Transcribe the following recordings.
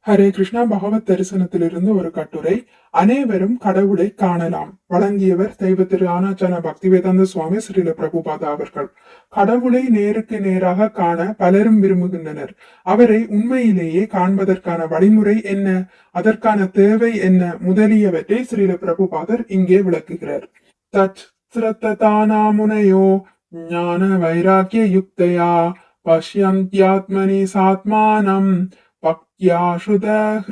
ஹரே கிருஷ்ணா. பகவத் தரிசனத்திலிருந்து ஒரு கட்டுரை. அனைவரும் கடவுளை காணலாம். வழங்கியவர் தெய்வ திரு ஆனாச்சான பக்திவேதாந்த சுவாமி ஸ்ரீல பிரபுபாதா அவர்கள். கடவுளை நேருக்கு நேராக காண பலரும் விரும்புகின்றனர். அவரை உண்மையிலேயே காண்பதற்கான வழிமுறை என்ன, அதற்கான தேவை என்ன முதலியவற்றை ஸ்ரீல பிரபுபாதர் இங்கே விளக்குகிறார். தத் ஸ்ரத்ததானாமுனையோ ஞான வைராக்கிய யுக்தயா பஷ்யந்த்யாத்மனி சாத்மானம் பக்யாசுதஹ்ருஹீதயா.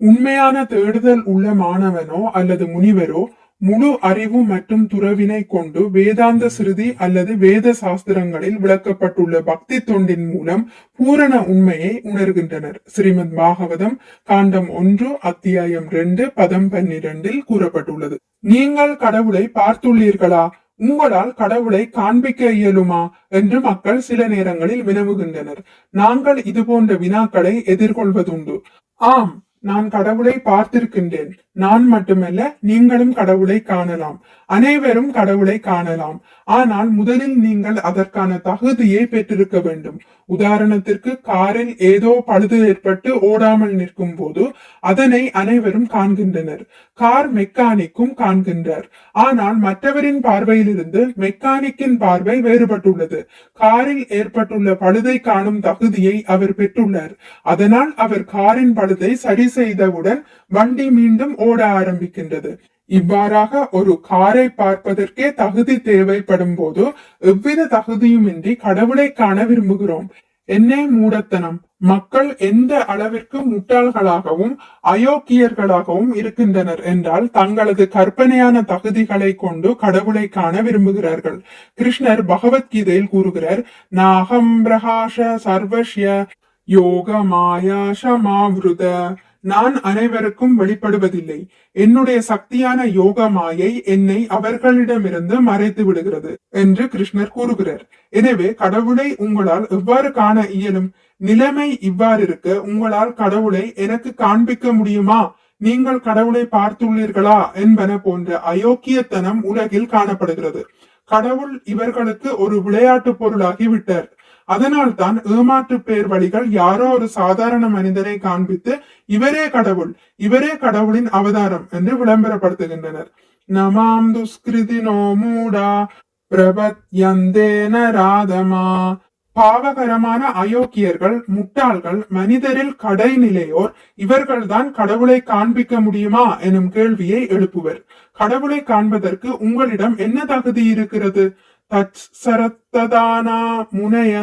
உண்மையான தேடுதல் உள்ள மாணவனோ அல்லது முனிவரோ முழு அறிவு மற்றும் துறவினை கொண்டு வேதாந்த ஸ்ருதி அல்லது வேத சாஸ்திரங்களில் விளக்கப்பட்டுள்ள பக்தி தொண்டின் மூலம் பூரண உண்மையை உணர்கின்றனர். ஸ்ரீமத் பாகவதம் காண்டம் 1 அத்தியாயம் 2 பதம் 12 கூறப்பட்டுள்ளது. நீங்கள் கடவுளை பார்த்துள்ளீர்களா, உங்களால் கடவுளை காண்பிக்க இயலுமா என்று மக்கள் சில நேரங்களில் வினவுகின்றனர். நாங்கள் இது போன்ற வினாக்களை எதிர்கொள்வதுண்டு. ஆம், நான் கடவுளை பார்த்திருக்கின்றேன். நான் மட்டுமல்ல, நீங்களும் கடவுளை காணலாம். அனைவரும் கடவுளை காணலாம். ஆனால் முதலில் நீங்கள் அதற்கான தகுதியை பெற்றிருக்க வேண்டும். உதாரணத்திற்கு, காரில் ஏதோ பழுது ஏற்பட்டு ஓடாமல் நிற்கும் போது அதனை அனைவரும் காண்கின்றனர். கார் மெக்கானிக்கும் காண்கின்றார். ஆனால் மற்றவரின் பார்வையிலிருந்து மெக்கானிக்கின் பார்வை வேறுபட்டுள்ளது. காரில் ஏற்பட்டுள்ள பழுதை காணும் தகுதியை அவர் பெற்றுள்ளார். அதனால் அவர் காரின் பழுதை சரி செய்தவுடன் வண்டி மீண்டும் ஓட ஆரம்பிக்கின்றது. இவ்வாறாக ஒரு காரை பார்ப்பதற்கே தகுதி தேவைப்படும் போது எவ்வித தகுதியுமின்றி கடவுளை காண விரும்புகிறோம். என்ன மூடத்தனம்! மக்கள் எந்த அளவிற்கு முட்டாள்களாகவும் அயோக்கியர்களாகவும் இருக்கின்றனர் என்றால் தங்களது கற்பனையான தகுதிகளை கொண்டு கடவுளை காண விரும்புகிறார்கள். கிருஷ்ணர் பகவத்கீதையில் கூறுகிறார், நாகம் பிரகாஷ சர்வஸ்ய யோக மாயா சமாவ்ருத. நான் அனைவருக்கும் வெளிப்படுவதில்லை. என்னுடைய சக்தியான யோக மாயை என்னை அவர்களிடமிருந்து மறைத்து விடுகிறது என்று கிருஷ்ணர் கூறுகிறார். எனவே கடவுளை உங்களால் எவ்வாறு காண இயலும்? நிலைமை இவ்வாறு இருக்க, உங்களால் கடவுளை எனக்கு காண்பிக்க முடியுமா, நீங்கள் கடவுளை பார்த்துள்ளீர்களா என்பன போன்ற அயோக்கியத்தனம் உலகில் காணப்படுகிறது. கடவுள் இவர்களுக்கு ஒரு விளையாட்டு பொருளாகி விட்டார். அதனால் தான் ஏமாற்று பேர் வழிகள் யாரோ ஒரு சாதாரண மனிதனை காண்பித்து இவரே கடவுள், இவரே கடவுளின் அவதாரம் என்று விளம்பரப்படுத்துகின்றனர். நமாம் துஷ்கிருதினோ மூடா பிரபத்யந்தேன ராதமா. பாவகரமான அயோக்கியர்கள், முட்டாள்கள், மனிதரில் கடைநிலையோர் இவர்கள்தான் கடவுளை காண்பிக்க முடியுமா எனும் கேள்வியை எழுப்புவர். கடவுளை காண்பதற்கு உங்களிடம் என்ன தகுதி இருக்கிறது? தத் சரத்ததானா முனைய.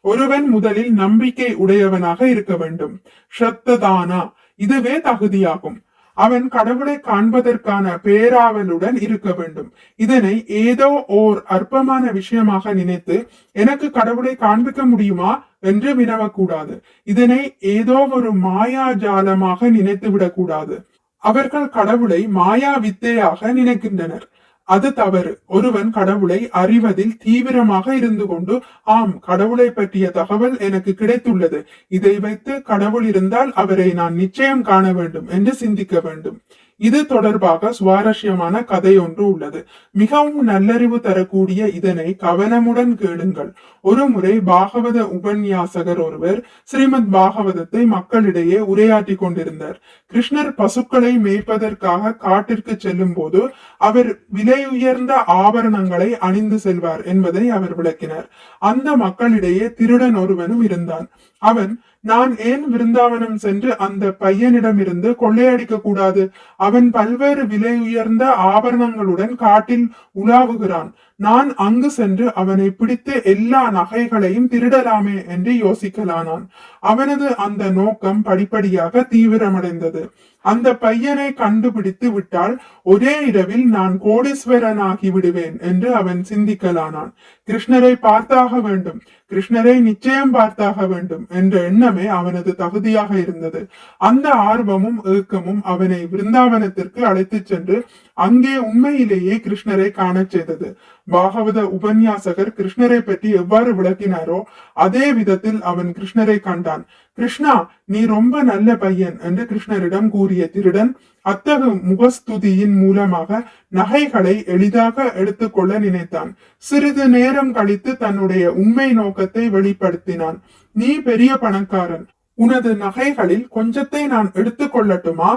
ஒருவன் முதலில் நம்பிக்கை உடையவனாக இருக்க வேண்டும். ஸ்ரத்ததானா, இதுவே தகுதியாகும். அவன் கடவுளை காண்பதற்கான பேராவலுடன் இருக்க வேண்டும். இதனை ஏதோ ஓர் அற்பமான விஷயமாக நினைத்து எனக்கு கடவுளை காண்பிக்க முடியுமா என்று வினவக்கூடாது. இதனை ஏதோ ஒரு மாயாஜாலமாக நினைத்து விடக்கூடாது. அவர்கள் கடவுளை மாயா வித்தையாக நினைக்கின்றனர். அது தவறு. ஒருவன் கடவுளை அறிவதில் தீவிரமாக இருந்து கொண்டு, ஆம், கடவுளை பற்றிய தகவல் எனக்கு கிடைத்துள்ளது, இதை வைத்து கடவுள் இருந்தால் அவரை நான் நிச்சயம் காண வேண்டும் என்று சிந்திக்க வேண்டும். இது தொடர்பாக சுவாரஸ்யமான கதை ஒன்று உள்ளது. மிகவும் நல்லறிவு தரக்கூடிய இதனை கவனமுடன் கேளுங்கள். ஒரு முறை பாகவத உபன்யாசகர் ஒருவர் ஸ்ரீமத் பாகவதத்தை மக்களிடையே உரையாற்றி கொண்டிருந்தார். கிருஷ்ணர் பசுக்களை மேய்ப்பதற்காக காட்டிற்கு செல்லும் போது அவர் விலை உயர்ந்த ஆபரணங்களை அணிந்து செல்வார் என்பதை அவர் விளக்கினார். அந்த மக்களிடையே திருடன் ஒருவனும் இருந்தான். அவன், நான் ஏன் விருந்தாவனம் சென்று அந்த பையனிடமிருந்து கொள்ளையடிக்க கூடாது? அவன் பல்வேறு விலை உயர்ந்த ஆபரணங்களுடன் காட்டில் உலாவுகிறான். நான் அங்கு சென்று அவனை பிடித்து எல்லா நகைகளையும் திருடலாமே என்று யோசிக்கலானான். அவனது அந்த நோக்கம் படிப்படியாக தீவிரமடைந்தது. அந்த பையனை கண்டுபிடித்து விட்டால் ஒரே இரவில் நான் கோடீஸ்வரனாகி விடுவேன் என்று அவன் சிந்திக்கலானான். கிருஷ்ணரை பார்த்தாக வேண்டும், கிருஷ்ணரை நிச்சயம் பார்த்தாக வேண்டும் என்ற எண்ணமே அவனது தகுதியாக இருந்தது. அந்த ஆர்வமும் ஏக்கமும் அவனை விருந்தாவனத்திற்கு அழைத்து சென்று அங்கே உண்மையிலேயே கிருஷ்ணரை காண செய்தது. பாகவத உபன்யாசகர் கிருஷ்ணரை பற்றி எவ்வாறு விளக்கினாரோ அதே விதத்தில் அவன் கிருஷ்ணரை கண்டான். கிருஷ்ணா, நீ ரொம்ப நல்ல பையன் என்று கிருஷ்ணரிடம் கூறிய திருடன் அத்தகு முகஸ்துதியின் மூலமாக நகைகளை எளிதாக எடுத்துக்கொள்ள நினைத்தான். சிறிது நேரம் கழித்து தன்னுடைய உண்மை நோக்கத்தை வெளிப்படுத்தினான். நீ பெரிய பணக்காரன், உனது நகைகளில் கொஞ்சத்தை நான் எடுத்துக் கொள்ளட்டுமா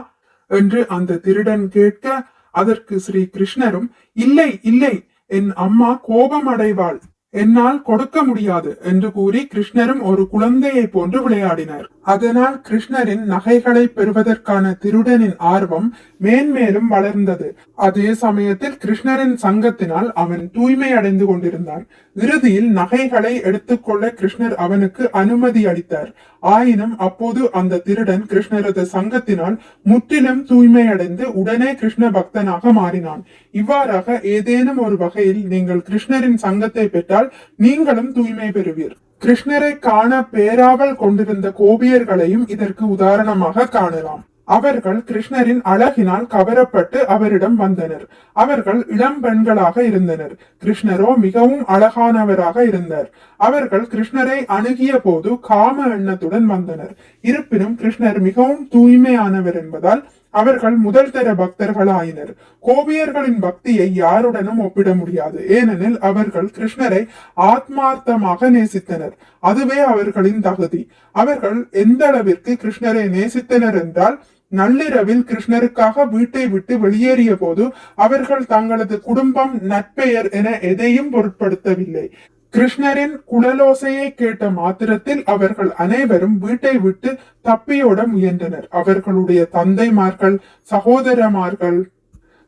என்று அந்த திருடன் கேட்க, அதற்கு ஸ்ரீ கிருஷ்ணரும், இல்லை இல்லை, என் அம்மா கோபம் அடைவாள், என்னால் கொடுக்க முடியாது என்று கூறி கிருஷ்ணரும் ஒரு குழந்தையை போன்று விளையாடினார். அதனால் கிருஷ்ணரின் நகைகளை பெறுவதற்கான திருடனின் ஆர்வம் மேன்மேலும் வளர்ந்தது. அதே சமயத்தில் கிருஷ்ணரின் சங்கத்தினால் அவன் தூய்மை அடைந்து கொண்டிருந்தான். இறுதியில் நகைகளை எடுத்துக்கொள்ள கிருஷ்ணர் அவனுக்கு அனுமதி அளித்தார். ஆயினும் அப்போது அந்த திருடன் கிருஷ்ணரது சங்கத்தினால் முற்றிலும் தூய்மை அடைந்து உடனே கிருஷ்ண பக்தனாக மாறினான். இவ்வாறாக ஏதேனும் ஒரு வகையில் நீங்கள் கிருஷ்ணரின் சங்கத்தை பெற்றால் நீங்களும் தூய்மை பெறுவீர். கிருஷ்ணரை காண பேராவல் கொண்டிருந்த கோபியர்களையும் இதற்கு உதாரணமாக காணலாம். அவர்கள் கிருஷ்ணரின் அழகினால் கவரப்பட்டு அவரிடம் வந்தனர். அவர்கள் இளம் பெண்களாக இருந்தனர். கிருஷ்ணரோ மிகவும் அழகானவராக இருந்தார். அவர்கள் கிருஷ்ணரை அணுகிய போது காம எண்ணத்துடன் வந்தனர். இருப்பினும் கிருஷ்ணர் மிகவும் தூய்மையானவர் என்பதால் அவர்கள் முதல் தர பக்தர்களாயினர். கோபியர்களின் பக்தியை யாருடனும் ஒப்பிட முடியாது. ஏனெனில் அவர்கள் கிருஷ்ணரை ஆத்மார்த்தமாக நேசித்தனர். அதுவே அவர்களின் தகுதி. அவர்கள் எந்த அளவிற்கு கிருஷ்ணரை நேசித்தனர் என்றால், நள்ளிரவில் கிருஷ்ணருக்காக வீட்டை விட்டு வெளியேறிய போது அவர்கள் தங்களது குடும்பம், நற்பெயர் என எதையும் பொருட்படுத்தவில்லை. கிருஷ்ணரின் குழலோசையை கேட்ட மாத்திரத்தில் அவர்கள் அனைவரும் வீட்டை விட்டு தப்பியோட முயன்றனர். அவர்களுடைய தந்தைமார்கள், சகோதரமார்கள்,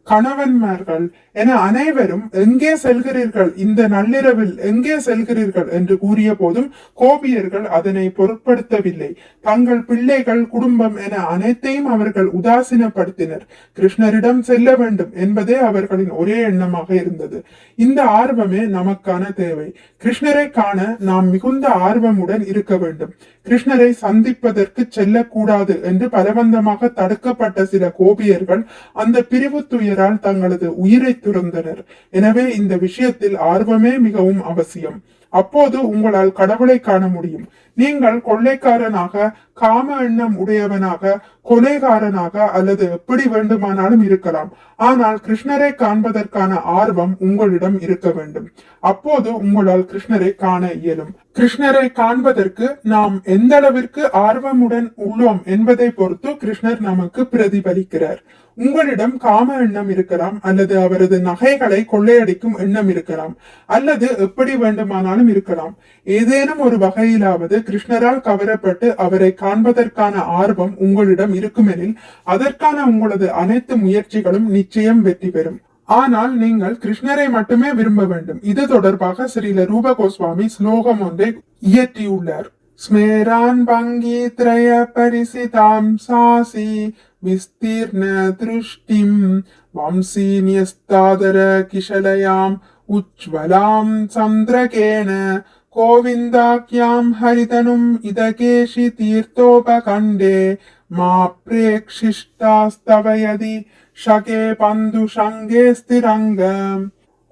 கணவன்மார்கள் என அனைவரும் எங்கே செல்கிறீர்கள், இந்த நள்ளிரவில் எங்கே செல்கிறீர்கள் என்று கூறிய போதும் கோபியர்கள் அதனை பொருட்படுத்தவில்லை. தங்கள் பிள்ளைகள், குடும்பம் என அனைத்தையும் அவர்கள் உதாசீனப்படுத்தினர். கிருஷ்ணரிடம் செல்ல வேண்டும் என்பதே அவர்களின் ஒரே எண்ணமாக இருந்தது. இந்த ஆர்வமே நமக்கான தேவை. கிருஷ்ணரை காண நாம் மிகுந்த ஆர்வமுடன் இருக்க வேண்டும். கிருஷ்ணரை சந்திப்பதற்கு செல்லக்கூடாது என்று பலவந்தமாக தடுக்கப்பட்ட சில கோபியர்கள் அந்த பிரிவு துயரால் தங்களது உயிரை துறந்தனர். எனவே இந்த விஷயத்தில் ஆர்வமே மிகவும் அவசியம். அப்போது உங்களால் கடவுளை காண முடியும். நீங்கள் கொள்ளைக்காரனாக, காம எண்ணம் உடையவனாக, கொலைகாரனாக அல்லது எப்படி வேண்டுமானாலும் இருக்கலாம். ஆனால் கிருஷ்ணரை காண்பதற்கான ஆர்வம் உங்களிடம் இருக்க வேண்டும். அப்போது உங்களால் கிருஷ்ணரை காண இயலும். கிருஷ்ணரை காண்பதற்கு நாம் எந்த அளவிற்கு ஆர்வமுடன் உள்ளோம் என்பதை பொறுத்து கிருஷ்ணர் நமக்கு பிரதிபலிக்கிறார். உங்களிடம் காம எண்ணம் இருக்கலாம், அல்லது அவரது நகைகளை கொள்ளையடிக்கும் எண்ணம் இருக்கலாம், அல்லது எப்படி வேண்டுமானாலும் இருக்கலாம். ஏதேனும் ஒரு வகையிலாவது கிருஷ்ணரால் கவரப்பட்டு அவரை காண்பதற்கான ஆர்வம் உங்களிடம் இருக்குமெனில் அதற்கான உங்களது அனைத்து முயற்சிகளும் நிச்சயம் வெற்றி பெறும். ஆனால் நீங்கள் கிருஷ்ணரை மட்டுமே விரும்ப வேண்டும். இது தொடர்பாக ஸ்ரீல ரூப கோஸ்வாமி ஸ்லோகம் ஒன்றை இயற்றியுள்ளார். ஸ்மேரான் பங்கி த்ரய பரிசிதாம் சாசி விஸ்தீர்ண திருஷ்டிம் வம்சி நியஸ்தாதர கிஷலயாம் உஜ்வலாம் சந்திரகேன கோவிந்தாக்யாம் ஹரிதனும் இதகேஷி தீர்த்தோபகண்டே மா பிரேக்ஷிஷ்டாஸ்தவயதி ஷகே பந்து ஷங்கே ஸ்திரங்கம்.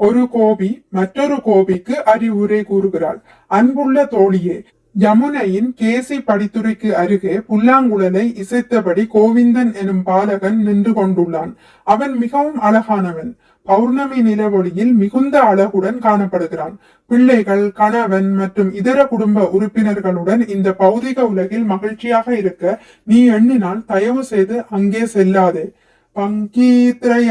ஒரு கோபி மற்றொரு கோபிக்கு அறிவுரை கூறுகிறாள். அன்புள்ள தோழியே, யமுனையின் கேசி படித்துறைக்கு அருகே புல்லாங்குழலை இசைத்தபடி கோவிந்தன் எனும் பாலகன் நின்று கொண்டுள்ளான். அவன் மிகவும் அழகானவன். பௌர்ணமி நிலவொளியில் மிகுந்த அழகுடன் காணப்படுகிறான். பிள்ளைகள், கணவன் மற்றும் இதர குடும்ப உறுப்பினர்களுடன் இந்த பௌதிக உலகில் மகிழ்ச்சியாக இருக்க நீ எண்ணினால் தயவு செய்து அங்கே செல்லாதே. பங்கீத்ரய.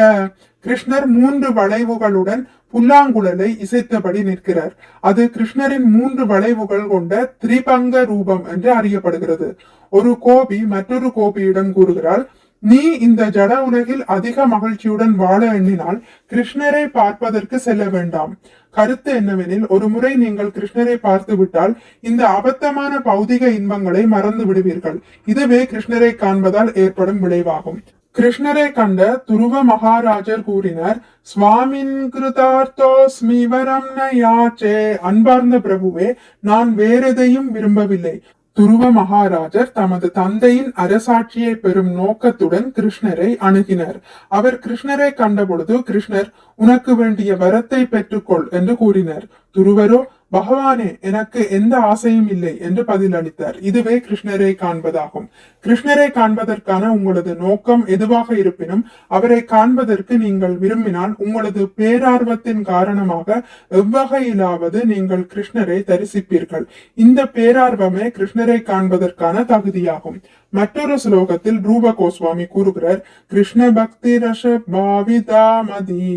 கிருஷ்ணர் 3 வளைவுகளுடன் புல்லாங்குழலை இசைத்தபடி நிற்கிறார். அது கிருஷ்ணரின் 3 வளைவுகள் கொண்ட திரிபங்க ரூபம் என்று அறியப்படுகிறது. ஒரு கோபி மற்றொரு கோபியிடம் கூறுகிறாள், நீ இந்த ஜட உலகில் அதிக மகிழ்ச்சியுடன் வாழ எண்ணினால் கிருஷ்ணரை பார்ப்பதற்கு செல்ல வேண்டாம். கருத்து என்னவெனில், ஒரு முறை நீங்கள் கிருஷ்ணரை பார்த்து விட்டால் இந்த அபத்தமான பௌதிக இன்பங்களை மறந்து விடுவீர்கள். இதுவே கிருஷ்ணரை காண்பதால் ஏற்படும் விளைவாகும். கிருஷ்ணரை கண்ட துருவ மகாராஜர் கூறினார், ஸ்வாமின் கிருதார்த்தோஸ்மி வரம் ந யாச்சே. அன்பார்ந்த பிரபுவே, நான் வேறெதையும் விரும்பவில்லை. துருவ மகாராஜர் தமது தந்தையின் அரசாட்சியை பெறும் நோக்கத்துடன் கிருஷ்ணரை அணுகினர். அவர் கிருஷ்ணரை கண்டபொழுது கிருஷ்ணர், உனக்கு வேண்டிய வரத்தை பெற்றுக்கொள் என்று கூறினர். துருவரோ, பகவானே, எனக்கு எந்த ஆசையும் இல்லை என்று பதிலளித்தார். இதுவே கிருஷ்ணரை காண்பதாகும். கிருஷ்ணரை காண்பதற்கான உங்களது நோக்கம் எதுவாக இருப்பினும் அவரை காண்பதற்கு நீங்கள் விரும்பினால் உங்களது பேரார்வத்தின் காரணமாக எவ்வகையிலாவது நீங்கள் கிருஷ்ணரை தரிசிப்பீர்கள். இந்த பேரார்வமே கிருஷ்ணரை காண்பதற்கான தகுதியாகும். மற்றொரு ஸ்லோகத்தில் ரூப கோஸ்வாமி கூறுகிறார், கிருஷ்ண பக்தி ரச பாவிதாமதி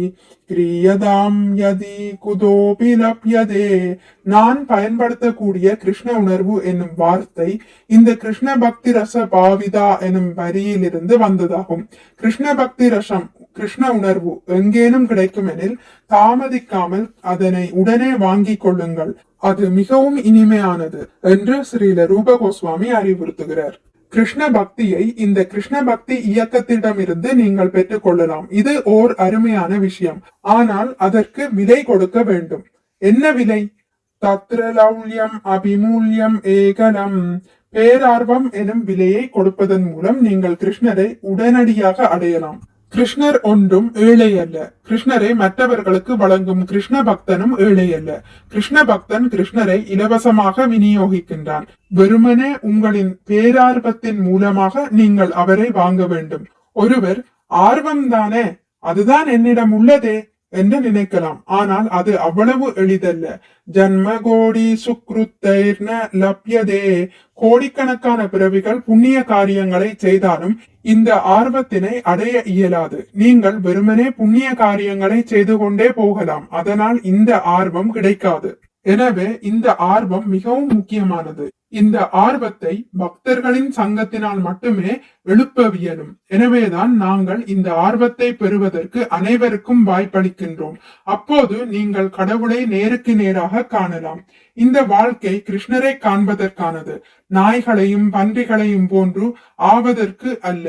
கிரியதாம் யதி குதோபி லப்யதே. நான் பயன்படுத்தக்கூடிய கிருஷ்ண உணர்வு என்னும் வார்த்தை இந்த கிருஷ்ண பக்தி ரச பாவிதா எனும் வரியிலிருந்து வந்ததாகும். கிருஷ்ண பக்தி ரசம், கிருஷ்ண உணர்வு எங்கேனும் கிடைக்கும் எனில் தாமதிக்காமல் அதனை உடனே வாங்கிக் கொள்ளுங்கள், அது மிகவும் இனிமையானது என்று ஸ்ரீல ரூப கோஸ்வாமி அறிவுறுத்துகிறார். கிருஷ்ண பக்தியை இந்த கிருஷ்ண பக்தி இயக்கத்திடமிருந்து நீங்கள் பெற்றுக் கொள்ளலாம். இது ஓர் அருமையான விஷயம். ஆனால் அதற்கு விலை கொடுக்க வேண்டும். என்ன விலை? தத்ர லௌல்யம் அபிமூல்யம் ஏகலம். பேரார்வம் எனும் விலையை கொடுப்பதன் மூலம் நீங்கள் கிருஷ்ணரை உடனடியாக அடையலாம். கிருஷ்ணர் ஒன்றும் ஏழை அல்ல. கிருஷ்ணரை மற்றவர்களுக்கு வழங்கும் கிருஷ்ண பக்தனும் ஏழை அல்ல. கிருஷ்ண பக்தன் கிருஷ்ணரை இலவசமாக விநியோகிக்கின்றான். வெறுமனே உங்களின் பேரார்வத்தின் மூலமாக நீங்கள் அவரை வாங்க வேண்டும். ஒருவர் ஆர்வம் தானே, அதுதான் என்னிடம் உள்ளதே என்று நினைக்கலாம். ஆனால் அது அவ்வளவு எளிதல்ல. ஜன்ம கோடி சுக்ருத்தைர்ன லப்யதே. கோடிக்கணக்கான பிறவிகள் புண்ணிய காரியங்களை செய்தாலும் இந்த ஆர்வத்தினை அடைய இயலாது. நீங்கள் வெறுமனே புண்ணிய காரியங்களை செய்து கொண்டே போகலாம், அதனால் இந்த ஆர்வம் கிடைக்காது. எனவே இந்த ஆர்வம் மிகவும் முக்கியமானது. இந்த ஆர்வத்தை பக்தர்களின் சங்கத்தினால் மட்டுமே எழுப்பவியலும். எனவேதான் நாங்கள் இந்த ஆர்வத்தை பெறுவதற்கு அனைவருக்கும் வாய்ப்பளிக்கின்றோம். அப்போது நீங்கள் கடவுளை நேருக்கு நேராக காணலாம். இந்த வாழ்க்கை கிருஷ்ணரை காண்பதற்கானது, நாய்களையும் பன்றிகளையும் போன்று ஆவதற்கு அல்ல.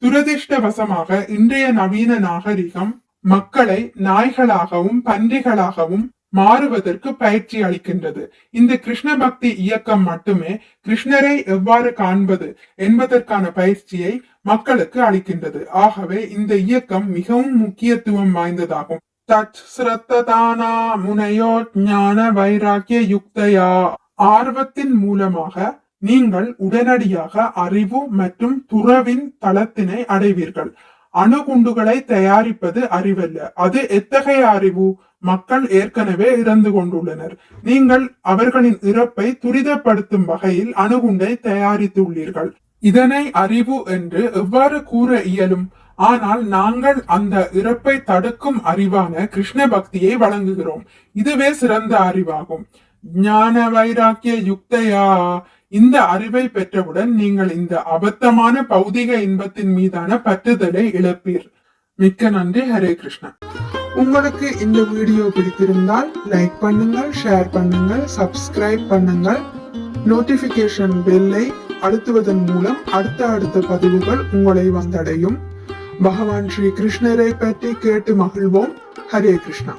துரதிர்ஷ்டவசமாக இன்றைய நவீன நாகரிகம் மக்களை நாய்களாகவும் பன்றிகளாகவும் மாறுவதற்கு பயிற்சி அளிக்கின்றது. இந்த கிருஷ்ண பக்தி இயக்கம் மட்டுமே கிருஷ்ணரை எவ்வாறு காண்பது என்பதற்கான பயிற்சியை மக்களுக்கு அளிக்கின்றது. ஆகவே இந்த இயக்கம் மிகவும் முக்கியத்துவம் வாய்ந்ததாகும். தத் ஸ்ரத்ததானா முனையோ ஞான வைராக்கிய யுக்தயா. ஆர்வத்தின் மூலமாக நீங்கள் உடனடியாக அறிவு மற்றும் துறவின் தளத்தினை அடைவீர்கள். அணுகுண்டுகளை தயாரிப்பது அறிவல்ல. அது எத்தகைய அறிவு? மக்கள் ஏற்கனவே இறந்து கொண்டுள்ளனர். நீங்கள் அவர்களின் இறப்பை துரிதப்படுத்தும் வகையில் அணுகுண்டை தயாரித்துள்ளீர்கள். இதனை அறிவு என்று எவ்வாறு கூற இயலும்? ஆனால் நாங்கள் அந்த இறப்பை தடுக்கும் அறிவான கிருஷ்ண பக்தியை வழங்குகிறோம். இதுவே சிறந்த அறிவாகும். ஞான வைராக்கிய யுக்தையா. இந்த அறிவை பெற்றவுடன் நீங்கள் இந்த அபத்தமான பௌதிக இன்பத்தின் மீதான பற்றுதலை இழப்பீர். மிக்க நன்றி. ஹரே கிருஷ்ணா. உங்களுக்கு இந்த வீடியோ பிடித்திருந்தால் லைக் பண்ணுங்கள், ஷேர் பண்ணுங்கள், சப்ஸ்கிரைப் பண்ணுங்கள். நோட்டிபிகேஷன் பெல்லை அழுத்துவதன் மூலம் அடுத்த பதிவுகள் உங்களை வந்தடையும். பகவான் ஸ்ரீ கிருஷ்ணரை பற்றி கேட்டு மகிழ்வோம். ஹரே கிருஷ்ணா.